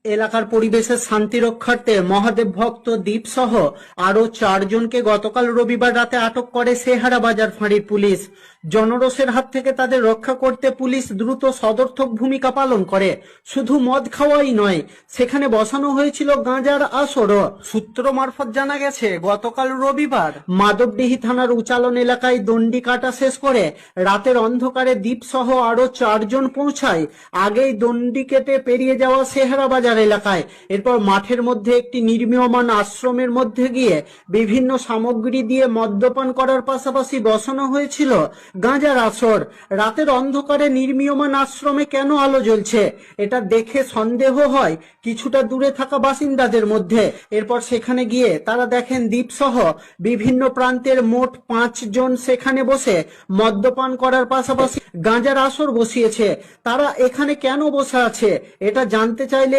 এলাকার পরিবেশের শান্তি রক্ষার্থে মহাদেব ভক্ত দ্বীপ সহ আরো 4 জনকে গতকাল রবিবার রাতে আটক করে শেহারা বাজার ফাঁড়ির পুলিশ। জনরোষের হাত থেকে তাদের রক্ষা করতে পুলিশ দ্রুত সদর্থক ভূমিকা পালন করে। শুধু মদ খাওয়াই নয়, সেখানে বসানো হয়েছিল গাঁজার আসরও। সূত্র মারফত জানা গেছে, গতকাল রবিবার মাধবডিহি থানার উচালন এলাকায় দণ্ডি কাটা শেষ করে রাতের অন্ধকারে দ্বীপ সহ আরো 4 জন পৌঁছায় আগেই দণ্ডি কেটে পেরিয়ে যাওয়া শেহারা বাজার এলাকায়। এরপর মাঠের মধ্যে একটি নির্মীয়মান আশ্রমের মধ্যে গিয়ে বিভিন্ন সামগ্রী দিয়ে মদ্যপান করার পাশাপাশি বসানো হয়েছিল গাঁজার আসর। রাতের অন্ধকারে নির্মীয়মান আশ্রমে কেন আলো জ্বলছে, এটা দেখে সন্দেহ হয় কিছুটা দূরে থাকা বাসিন্দাদের মধ্যে। এরপর সেখানে গিয়ে তারা দেখেন দ্বীপ সহ বিভিন্ন প্রান্তের মোট 5 জন সেখানে বসে মদ্যপান করার পাশাপাশি গাঁজার আসর বসিয়েছে। তারা এখানে কেন বসে আছে এটা জানতে চাইলে